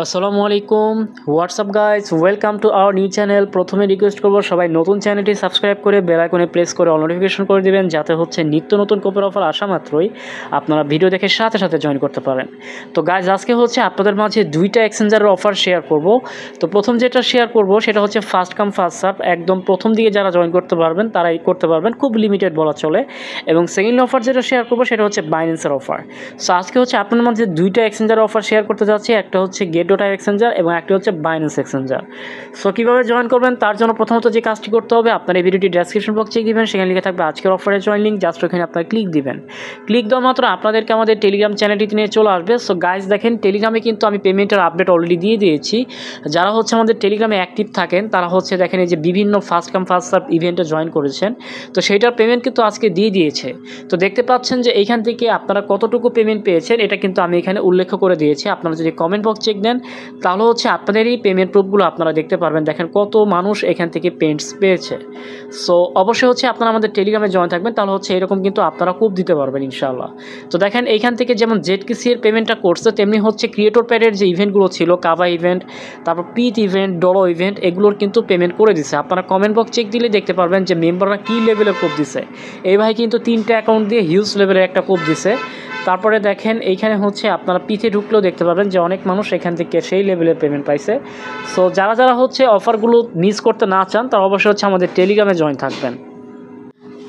আসসালামু আলাইকুম। WhatsApp guys, welcome to our new channel. প্রথমে রিকোয়েস্ট করব সবাই নতুন চ্যানেলটি সাবস্ক্রাইব করে বেল আইকনে প্রেস করে অল নোটিফিকেশন করে দিবেন, যাতে হচ্ছে নিত্য নতুন কোপের অফার আসা মাত্রই আপনারা ভিডিও দেখে সাথে সাথে জয়েন করতে পারেন। তো গাইস, আজকে হচ্ছে আপনাদের মাঝে দুইটা এক্সচেঞ্জারের অফার শেয়ার করব। তো প্রথম যেটা শেয়ার করব সেটা হচ্ছে ফার্স্ট কাম ফার্স্ট সার্ভ। একদম প্রথম দিকে যারা জয়েন করতে পারবেন তারাই করতে পারবেন, খুব লিমিটেড বলা চলে। এবং সেকেন্ড অফার যেটা শেয়ার করব সেটা হচ্ছে বাইন্যান্সের অফার। সো আজকে হচ্ছে আপনাদের মাঝে দুইটা এক্সচেঞ্জারের অফার শেয়ার করতে যাচ্ছি। একটা হচ্ছে গেট.আই এক্সচেঞ্জার এবং একটা হচ্ছে বাইন্যান্স এক্সচেঞ্জার। সো কীভাবে জয়েন করবেন তার জন্য প্রথমত যে কাজটি করতে হবে, আপনার এই ভিডিওটি ডেসক্রিপশন বক্সে চেক দিবেন, সেখানে লিখে থাকবে আজকের অফারের জয়েন লিঙ্ক। জাস্ট ওখানে আপনারা ক্লিক দিবেন। ক্লিক দেওয়া মাত্র আপনাদেরকে আমাদের টেলিগ্রাম চ্যানেলটি নিয়ে চলে আসবে। সো গাইজ দেখেন, টেলিগ্রামে কিন্তু আমি পেমেন্টের আপডেট অলরেডি দিয়ে দিয়েছি। যারা হচ্ছে আমাদের টেলিগ্রামে অ্যাক্টিভ থাকেন তারা হচ্ছে দেখেন এই যে বিভিন্ন ফার্স্ট কাম ফার্স্ট সার্ভ ইভেন্টে জয়েন করেছেন, তো সেইটার পেমেন্ট কিন্তু আজকে দিয়ে দিয়েছে। তো দেখতে পাচ্ছেন যে এইখান থেকে আপনারা কতটুকু পেমেন্ট পেয়েছেন এটা কিন্তু আমি এখানে উল্লেখ করে দিয়েছি। আপনারা যদি কমেন্ট বক্স চেক দেন তাহলে হচ্ছে আপনাদের এই পেমেন্ট প্রুফগুলো আপনারা দেখতে পারবেন। দেখেন কত মানুষ এখান থেকে পেমেন্টস পেয়েছে। সো অবশ্যই হচ্ছে আপনারা আমাদের টেলিগ্রামে জয়েন থাকবেন, তাহলে হচ্ছে এরকম কিন্তু আপনারা খুব দিতে পারবেন ইনশাআল্লাহ। তো দেখেন এইখান থেকে যেমন জেডকিসি এর পেমেন্টটা করছে, তেমনি হচ্ছে ক্রিয়েটর প্যাডের যে ইভেন্টগুলো ছিল, কাবা ইভেন্ট, তারপর পিট ইভেন্ট, ডলো ইভেন্ট, এগুলোর কিন্তু পেমেন্ট করে দিছে। আপনারা কমেন্ট বক্স চেক দিলে দেখতে পারবেন যে মেম্বাররা কী লেভেলের কোপ দিছে। এই ভাই কিন্তু 3টা অ্যাকাউন্ট দিয়ে হিউজ লেভেলের একটা কোপ দিছে। তারপরে দেখেন এইখানে হচ্ছে আপনারা পিঠে ঢুকলেও দেখতে পাবেন যে অনেক মানুষ এখান থেকে সেই লেভেলের পেমেন্ট পাইছে। সো যারা যারা হচ্ছে অফারগুলো মিস করতে না চান তারা অবশ্যই হচ্ছে আমাদের টেলিগ্রামে জয়েন থাকবেন।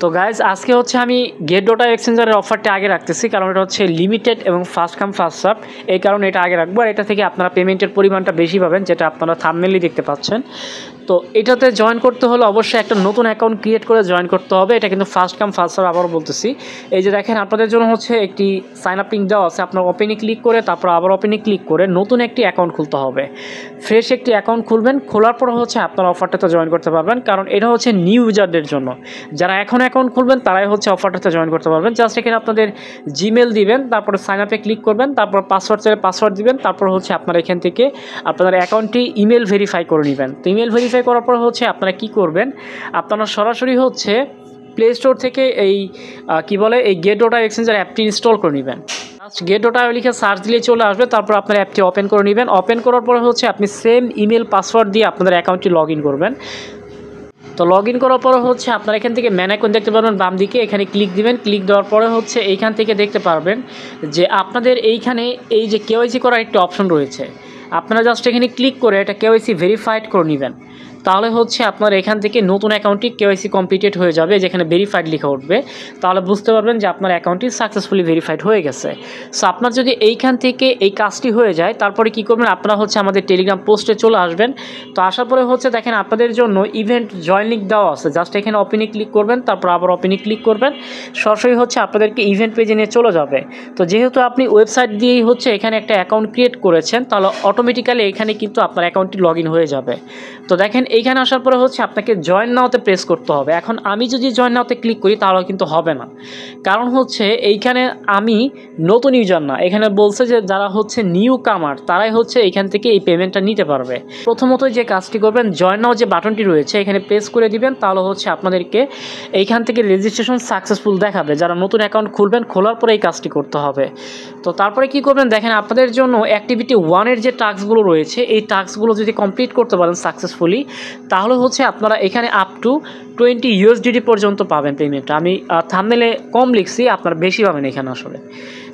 তো গাইজ, আজকে হচ্ছে আমি গেট.আই এক্সচেঞ্জারের অফারটা আগে রাখতেছি, কারণ এটা হচ্ছে লিমিটেড এবং ফার্স্ট কাম ফার্স্ট সার্ভ। এই কারণে এটা আগে রাখবো, আর এটা থেকে আপনারা পেমেন্টের পরিমাণটা বেশি পাবেন, যেটা আপনারা থাম্বনেইলে দেখতে পাচ্ছেন। তো এটাতে জয়েন করতে হলে অবশ্যই একটা নতুন অ্যাকাউন্ট ক্রিয়েট করে জয়েন করতে হবে। এটা কিন্তু ফার্স্ট কাম ফার্স্ট সার্ভ, আবারও বলতেছি। এই যে দেখেন, আপনাদের জন্য হচ্ছে একটি সাইন আপ লিঙ্ক দেওয়া আছে। আপনার ওপেনে ক্লিক করে তারপর আবার ওপেনে ক্লিক করে নতুন একটি অ্যাকাউন্ট খুলতে হবে। ফ্রেশ একটি অ্যাকাউন্ট খুলবেন, খোলার পর হচ্ছে আপনার অফারটাতে জয়েন করতে পারবেন, কারণ এটা হচ্ছে নিউ ইউজারদের জন্য। যারা এখন অ্যাকাউন্ট খুলবেন তারাই হচ্ছে অফারটাতে জয়েন করতে পারবেন। জাস্ট এখানে আপনাদের জিমেল দিবেন, তারপরে সাইন আপে ক্লিক করবেন, তারপর পাসওয়ার্ড চাইলে পাসওয়ার্ড দিবেন, তারপর হচ্ছে আপনারা এখান থেকে আপনাদের অ্যাকাউন্টটি ইমেল ভেরিফাই করে নেবেন। তো ইমেল ভেরিফাই করার পর হচ্ছে আপনারা কি করবেন, আপনারা সরাসরি হচ্ছে প্লে স্টোর থেকে এই এই গেট.আই এক্সচেঞ্জার অ্যাপটি ইনস্টল করে নেবেন। গেট.আই লিখে সার্চ দিলে চলে আসবে, তারপর আপনার অ্যাপটি ওপেন করে নেবেন। ওপেন করার পরে হচ্ছে আপনি সেম ইমেল পাসওয়ার্ড দিয়ে আপনাদের অ্যাকাউন্টটি লগ ইন করবেন। তো লগ ইন করার পরে হচ্ছে আপনারা এখান থেকে ম্যান আইকন দেখতে পারবেন বাম দিকে, এখানে ক্লিক দিবেন। ক্লিক দেওয়ার পরে হচ্ছে এইখান থেকে দেখতে পারবেন যে আপনাদের এইখানে এই যে কেওয়াইসি করার একটি অপশন রয়েছে। আপনারা জাস্ট এখানে ক্লিক করে এটা কেওয়াইসি ভেরিফাইড করে নেবেন। তাহলে হচ্ছে আপনার এখান থেকে নতুন অ্যাকাউন্টটি কেওয়াইসি কমপ্লিটেড হয়ে যাবে, যেখানে ভেরিফাইড লেখা উঠবে। তাহলে বুঝতে পারবেন যে আপনার অ্যাকাউন্টটি সাকসেসফুলি ভেরিফাইড হয়ে গেছে। সো আপনার যদি এইখান থেকে এই কাজটি হয়ে যায়, তারপরে কি করবেন, আপনারা হচ্ছে আমাদের টেলিগ্রাম পোস্টে চলে আসবেন। তো আসার পরে হচ্ছে দেখেন আপনাদের জন্য ইভেন্ট জয়েন লিঙ্ক দেওয়া আছে। জাস্ট এখানে ওপেনে ক্লিক করবেন, তারপর আবার ওপেনে ক্লিক করবেন, সরাসরি হচ্ছে আপনাদেরকে ইভেন্ট পেজে নিয়ে চলে যাবে। তো যেহেতু আপনি ওয়েবসাইট দিয়েই হচ্ছে এখানে একটা অ্যাকাউন্ট ক্রিয়েট করেছেন, তাহলে অটোমেটিক্যালি এখানে কিন্তু আপনার অ্যাকাউন্টটি লগ ইন হয়ে যাবে। তো দেখেন এইখানে আসার পরে হচ্ছে আপনাকে জয়েন নাওতে প্রেস করতে হবে। এখন আমি যদি জয়েন নাওতে ক্লিক করি তাহলে কিন্তু হবে না, কারণ হচ্ছে এইখানে আমি নতুন ইউজার না। এখানে বলছে যে যারা হচ্ছে নিউ কামার তারাই হচ্ছে এইখান থেকে এই পেমেন্টটা নিতে পারবে। প্রথমত যে কাজটি করবেন, জয়েন নাও যে বাটনটি রয়েছে এখানে প্রেস করে দিবেন, তাহলে হচ্ছে আপনাদেরকে এইখান থেকে রেজিস্ট্রেশন সাকসেসফুল দেখাবে। যারা নতুন অ্যাকাউন্ট খুলবেন, খোলার পরে এই কাজটি করতে হবে। তো তারপরে কি করবেন, দেখেন আপনাদের জন্য অ্যাক্টিভিটি 1-এর যে টাস্কগুলো রয়েছে এই টাস্কগুলো যদি কমপ্লিট করতে পারেন সাকসেসফুলি, তাহলে হচ্ছে আপনারা এখানে আপ টু 20 USDT পর্যন্ত পাবেন পেমেন্ট। আমি থাম্বনেইলে কম লিখছি, আপনারা বেশি পাবেন এখানে আসলে।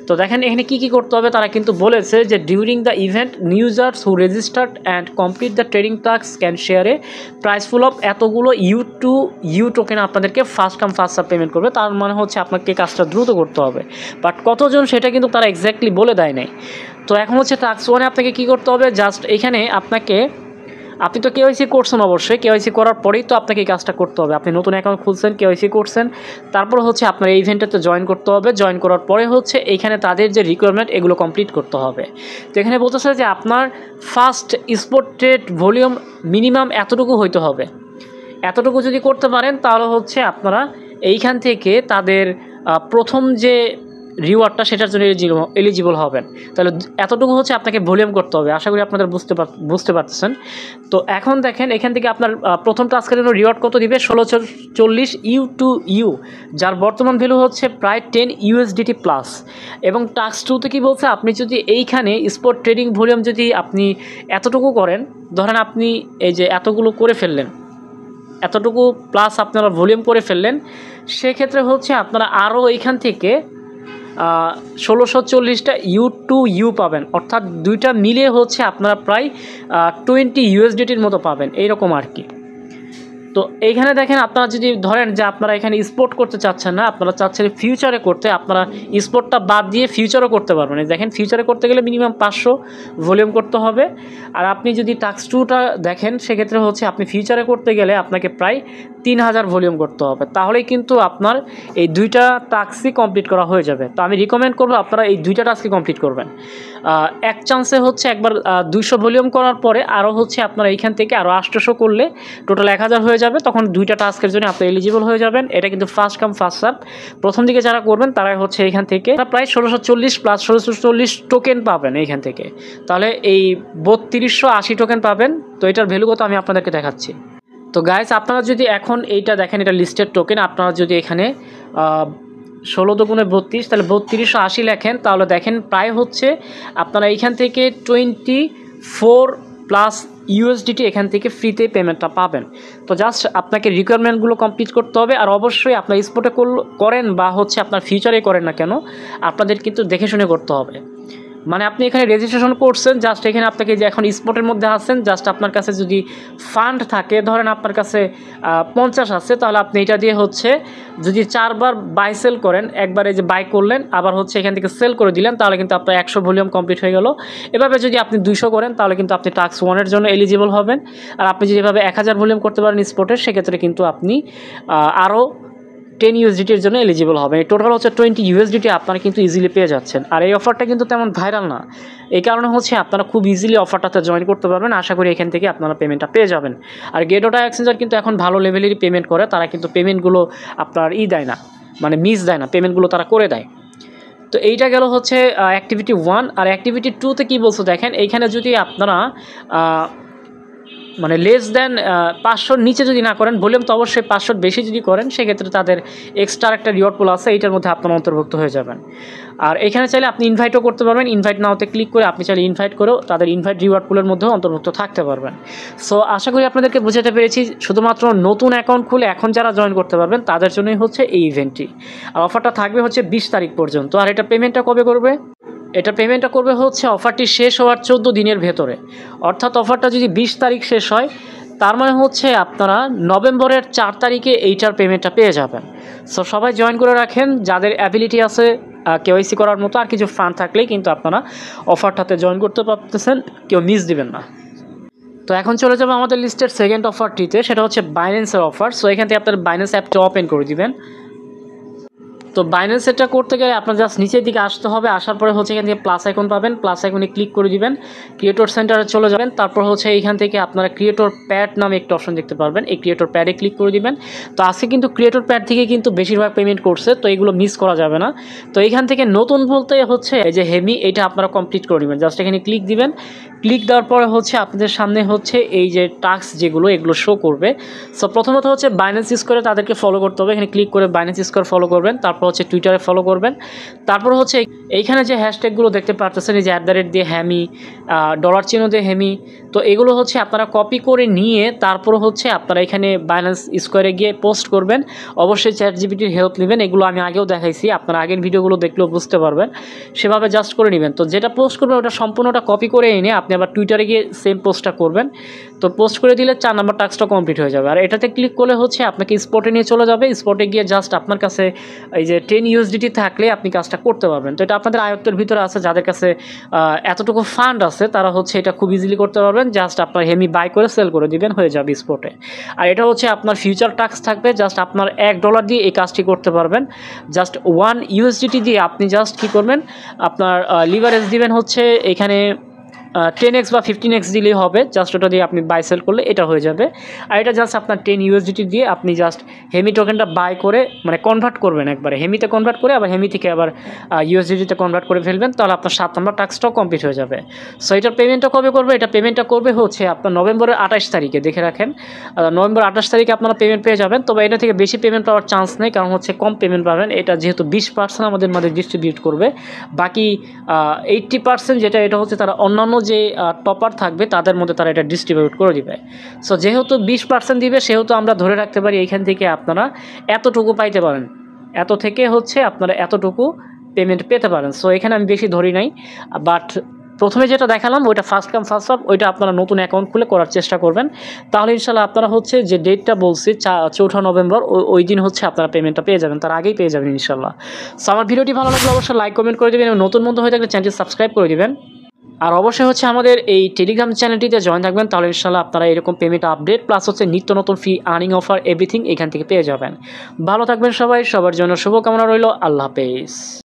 তো দেখেন এখানে কি করতে হবে, তারা কিন্তু বলেছে যে during the event users who registered and complete the trading task can share a prize pool of এতগুলো ইউ টোকেন আপনাদেরকে first come first serve payment করবে। তার মানে হচ্ছে আপনাকে কাজটা দ্রুত করতে হবে, বাট কতজন সেটা কিন্তু তারা এক্স্যাক্টলি বলে দেয় নাই। তো এখন হচ্ছে টাস্ক 1-এ আপনাকে কী করতে হবে, জাস্ট এখানে আপনি তো কেওয়াইসি করছেন, অবশ্যই কেওয়াইসি করার পরেই তো আপনাকে এই কাজটা করতে হবে। আপনি নতুন অ্যাকাউন্ট খুলছেন, কেওয়াইসি করছেন, তারপর হচ্ছে আপনার এই ইভেন্টটাতে জয়েন করতে হবে। জয়েন করার পরে হচ্ছে এইখানে তাদের যে রিকোয়ারমেন্ট এগুলো কমপ্লিট করতে হবে। তো এখানে বলতেছে যে আপনার first spot trade volume minimum এতটুকু হইতে হবে। এতটুকু যদি করতে পারেন তাহলে হচ্ছে আপনারা এইখান থেকে তাদের প্রথম যে রিওয়ার্ডটা সেটার জন্য এলিজিবল হবেন। তাহলে এতটুকু হচ্ছে আপনাকে ভলিউম করতে হবে। আশা করি আপনাদের বুঝতে পারতেছেন। তো এখন দেখেন এখান থেকে আপনার প্রথম টাস্কের জন্য রিওয়ার্ড কত দিবে 1640 U2U, যার বর্তমান ভ্যালু হচ্ছে প্রায় 10 USDT প্লাস। এবং টাস্ক 2তে কী বলছে, আপনি যদি এইখানে স্পট ট্রেডিং ভলিউম যদি আপনি এতটুকু করেন, ধরেন আপনি এই যে এতগুলো করে ফেললেন, এতটুকু প্লাস আপনারা ভলিউম করে ফেললেন, সেক্ষেত্রে হচ্ছে আপনারা আরও এইখান থেকে 1640টা U2U পাবেন। অর্থাৎ দুইটা মিলিয়ে হচ্ছে আপনারা প্রায় 20 USDTর মতো পাবেন, এইরকম আর কি। তো এইখানে দেখেন আপনারা যদি ধরেন যে আপনারা এখানে স্পোর্ট করতে চাচ্ছেন না, আপনারা চাচ্ছেন ফিউচারে করতে, আপনারা স্পোর্টটা বাদ দিয়ে ফিউচারও করতে পারবেন। দেখেন ফিউচারে করতে গেলে মিনিমাম 500 ভলিউম করতে হবে। আর আপনি যদি টাস্ক 2টা দেখেন, সেক্ষেত্রে হচ্ছে আপনি ফিউচারে করতে গেলে আপনাকে প্রায় 3000 ভলিউম করতে হবে। তাহলেই কিন্তু আপনার এই দুইটা টাস্কই কমপ্লিট করা হয়ে যাবে। তো আমি রিকমেন্ড করবো আপনারা এই দুইটা টাস্কই কমপ্লিট করবেন। এক চান্সে হচ্ছে একবার 200 ভলিউম করার পরে আরও হচ্ছে আপনারা এইখান থেকে আরও 800 করলে টোটাল 1000 হয়ে যাবে। তখন দুইটা টাস্কের জন্য আপনি এলিজিবল হয়ে যাবেন। এটা কিন্তু ফার্স্ট কাম ফার্স্ট সার্ভ। প্রথম দিকে যারা করবেন তারাই হচ্ছে এইখান থেকে প্রায় 1640 প্লাস 1640 টোকেন পাবেন এইখান থেকে। তাহলে এই 3280 টোকেন পাবেন। তো এটার ভ্যালু কত আমি আপনাদেরকে দেখাচ্ছি। তো গাইস, আপনারা যদি এখন এইটা দেখেন, এটা লিস্টেড টোকেন, আপনারা যদি এখানে 16 দুগুণে 32, তাহলে 3280 লেখেন, তাহলে দেখেন প্রায় হচ্ছে আপনারা এইখান থেকে 24 প্লাস USDT এখান থেকে ফ্রিতে পেমেন্টটা পাবেন। তো জাস্ট আপনাকে রিকোয়ারমেন্টগুলো কমপ্লিট করতে হবে। আর অবশ্যই আপনার স্পটে করেন বা হচ্ছে আপনার ফিউচারে করেন না কেন, আপনাদের কিন্তু দেখে শুনে করতে হবে। মানে আপনি এখানে রেজিস্ট্রেশন করছেন, জাস্ট এখানে আপনাকে যে এখন স্পটের মধ্যে আছেন, জাস্ট আপনার কাছে যদি ফান্ড থাকে, ধরেন আপনার কাছে 50 আছে, তাহলে আপনি এটা দিয়ে হচ্ছে যদি 4 বার বাই সেল করেন, একবারে যে বাই করলেন আবার হচ্ছে এখান থেকে সেল করে দিলেন, তাহলে কিন্তু আপনার 100 ভলিউম কমপ্লিট হয়ে গেল। এভাবে যদি আপনি 200 করেন, তাহলে কিন্তু আপনি টাস্ক 1-এর জন্য এলিজিবল হবেন। আর আপনি যদি এভাবে 1000 ভলিউম করতে পারেন স্পটের, সেক্ষেত্রে কিন্তু আপনি আরও 10 USDTর জন্য এলিজিবল হবে। এই টোটাল হচ্ছে 20 USDT আপনারা কিন্তু ইজিলি পেয়ে যাচ্ছেন। আর এই অফারটা কিন্তু তেমন ভাইরাল না, এই কারণে হচ্ছে আপনারা খুব ইজিলি অফারটাতে জয়েন করতে পারবেন। আশা করি এখান থেকে আপনারা পেমেন্টটা পেয়ে যাবেন। আর গেটোটা এক্সচেঞ্জার কিন্তু এখন ভালো লেভেলেরই পেমেন্ট করে, তারা কিন্তু পেমেন্টগুলো আপনার দেয় না, মানে মিস দেয় না, পেমেন্টগুলো তারা করে দেয়। তো এইটা গেল হচ্ছে অ্যাক্টিভিটি 1। আর অ্যাক্টিভিটি 2তে কী বলছো দেখেন, এইখানে যদি আপনারা মানে লেস দেন 500 নিচে যদি না করেন ভলিউম, তো অবশ্যই 500 বেশি যদি করেন, সেক্ষেত্রে তাদের এক্সট্রা একটা রিওয়ার্ড পুল আছে, এইটার মধ্যে আপনারা অন্তর্ভুক্ত হয়ে যাবেন। আর এখানে চাইলে আপনি ইনভাইটও করতে পারবেন। ইনভাইট নাওতে ক্লিক করে আপনি চাইলে ইনভাইট করেও তাদের ইনভাইট রিওয়ার্ড পুলের মধ্যেও অন্তর্ভুক্ত থাকতে পারবেন। সো আশা করি আপনাদেরকে বোঝাতে পেরেছি। শুধুমাত্র নতুন অ্যাকাউন্ট খুলে এখন যারা জয়েন করতে পারবেন তাদের জন্যই হচ্ছে এই ইভেন্টটি। আর অফারটা থাকবে হচ্ছে 20 তারিখ পর্যন্ত। আর এটা পেমেন্টটা কবে করবে? এটা পেমেন্টটা করবে হচ্ছে অফারটি শেষ হওয়ার 14 দিনের ভেতরে। অর্থাৎ অফারটা যদি 20 তারিখ শেষ হয়, তার মানে হচ্ছে আপনারা নভেম্বরের 4 তারিখে এইটার পেমেন্টটা পেয়ে যাবেন। সো সবাই জয়েন করে রাখেন, যাদের অ্যাবিলিটি আছে KYC করার মতো। আর কিছু ফান্ড থাকলেই কিন্তু আপনারা অফারটাতে জয়েন করতে পারতেছেন, কেউ মিস দিবেন না। তো এখন চলে যাবো আমাদের লিস্টের সেকেন্ড অফারটিতে, সেটা হচ্ছে বাইন্যান্সের অফার। সো এখান থেকে আপনার বাইন্যান্স অ্যাপটা ওপেন করে দিবেন। তো বাইন্যান্স এটা করতে গেলে আপনার জাস্ট নিচের দিকে আসতে হবে। আসার পরে হচ্ছে এখান থেকে প্লাস আইকন পাবেন, প্লাস আইকনে ক্লিক করে দিবেন, ক্রিয়েটর সেন্টারে চলে যাবেন। তারপর হচ্ছে এইখান থেকে আপনারা ক্রিয়েটর প্যাড নামে একটা অপশন দেখতে পারবেন, এই ক্রিয়েটর প্যাডে ক্লিক করে দিবেন। তো আজকে কিন্তু ক্রিয়েটর প্যাড থেকে কিন্তু বেশিরভাগ পেমেন্ট করছে, তো এগুলো মিস করা যাবে না। তো এইখান থেকে নতুন বলতে হচ্ছে এই যে হেমি, এটা আপনারা কমপ্লিট করে নেবেন। জাস্ট এখানে ক্লিক দিবেন। ক্লিক দেওয়ার পরে হচ্ছে আপনাদের সামনে হচ্ছে এই যে টাস্ক যেগুলো এগুলো শো করবে। সো প্রথমত হচ্ছে বাইন্যান্স স্কোয়ারে তাদেরকে ফলো করতে হবে। এখানে ক্লিক করে বাইন্যান্স স্কোয়ার ফলো করবেন। তারপর হচ্ছে টুইটারে ফলো করবেন। তারপর হচ্ছে এইখানে যে হ্যাশট্যাগুলো দেখতে পারতেছেন, এই যে @ দিয়ে হ্যামি, $চিহ্ন দিয়ে হেমি, তো এগুলো হচ্ছে আপনারা কপি করে নিয়ে তারপর হচ্ছে আপনারা এখানে বাইন্যান্স স্কোয়ারে গিয়ে পোস্ট করবেন। অবশ্যই ChatGPTর হেল্প নেবেন, এগুলো আমি আগেও দেখাইছি, আপনারা আগের ভিডিওগুলো দেখলেও বুঝতে পারবেন। সেভাবে জাস্ট করে নেবেন। তো যেটা পোস্ট করবেন ওটা সম্পূর্ণটা কপি করে এনে আপনি আবার টুইটারে গিয়ে সেম পোস্টটা করবেন। তো পোস্ট করে দিলে 4 নম্বর টাস্কটা কমপ্লিট হয়ে যাবে। আর এটাতে ক্লিক করলে হচ্ছে আপনাকে স্পটে নিয়ে চলে যাবে। স্পটে গিয়ে জাস্ট আপনার কাছে এই যে 10 USDT থাকলে আপনি কাজটা করতে পারবেন। তো এটা আপনাদের আয়ত্তের ভিতরে আছে, যাদের কাছে এতটুকু ফান্ড আছে তারা হচ্ছে এটা খুব ইজিলি করতে পারবেন। জাস্ট আপনার হেমি বাই করে সেল করে দিবেন, হয়ে যাবে স্পটে। আর এটা হচ্ছে আপনার ফিউচার টাস্ক থাকবে, জাস্ট আপনার $1 দিয়ে এই কাজটি করতে পারবেন। জাস্ট 1 USDT দিয়ে আপনি জাস্ট কী করবেন, আপনার লিভারেজ দিবেন হচ্ছে এখানে 10x বা 15x দিলেই হবে, জাস্ট ওটা দিয়ে আপনি বাই সেল করলে এটা হয়ে যাবে। আর এটা জাস্ট আপনার 10 USDT দিয়ে আপনি জাস্ট হেমি টোকেনটা বাই করে মানে কনভার্ট করবেন, একবারে হেমিতে কনভার্ট করে আবার হেমি থেকে আবার USDT-তে কনভার্ট করে ফেলবেন, তাহলে আপনার 7 নম্বর টাস্কটাও কমপ্লিট হয়ে যাবে। সো এটার পেমেন্টটা কবে করবে? এটা পেমেন্টটা করবে হচ্ছে আপনার নভেম্বরের 28 তারিখে, দেখে রাখেন। নভেম্বর 28 তারিখে আপনারা পেমেন্ট পেয়ে যাবেন। তবে এটা থেকে বেশি পেমেন্ট পাওয়ার চান্স নেই, কারণ হচ্ছে কম পেমেন্ট পাবেন। এটা যেহেতু 20% আমাদের মাঝে ডিস্ট্রিবিউট করবে, বাকি 80% যেটা এটা হচ্ছে তারা অন্যান্য যে টপার থাকবে তাদের মধ্যে তারা এটা ডিস্ট্রিবিউট করে দিবে। সো যেহেতু 20% দিবে, সেহেতু আমরা ধরে রাখতে পারি এইখান থেকে আপনারা এতটুকু পাইতে পারেন, এত থেকে হচ্ছে আপনারা এতটুকু পেমেন্ট পেতে পারেন। সো এখানে আমি বেশি ধরি নাই, বাট প্রথমে যেটা দেখালাম ওইটা ফার্স্ট কাম ফার্স্ট সার্ভ, ওইটা আপনারা নতুন অ্যাকাউন্ট খুলে করার চেষ্টা করবেন। তাহলে ইনশাল্লাহ আপনারা হচ্ছে যে ডেটটা বলছি 4 নভেম্বর, ওই দিন হচ্ছে আপনারা পেমেন্টটা পেয়ে যাবেন, তার আগেই পেয়ে যাবেন ইনশাল্লাহ। সো আমার ভিডিওটি ভালো লাগলে অবশ্যই লাইক কমেন্ট করে দেবেন এবং নতুন বন্ধু হয়ে থাকলে চ্যানেলটি সাবস্ক্রাইব করে দেবেন। আর অবশ্যই হচ্ছে আমাদের এই টেলিগ্রাম চ্যানেলটিতে জয়েন থাকবেন, তাহলে ইনশাল্লাহ আপনারা এরকম পেমেন্ট আপডেট প্লাস হচ্ছে নিত্য নতুন ফ্রি আর্নিং অফার এভরিথিং এখান থেকে পেয়ে যাবেন। ভালো থাকবেন সবাই, সবার জন্য শুভকামনা রইল। আল্লাহ হাফেজ।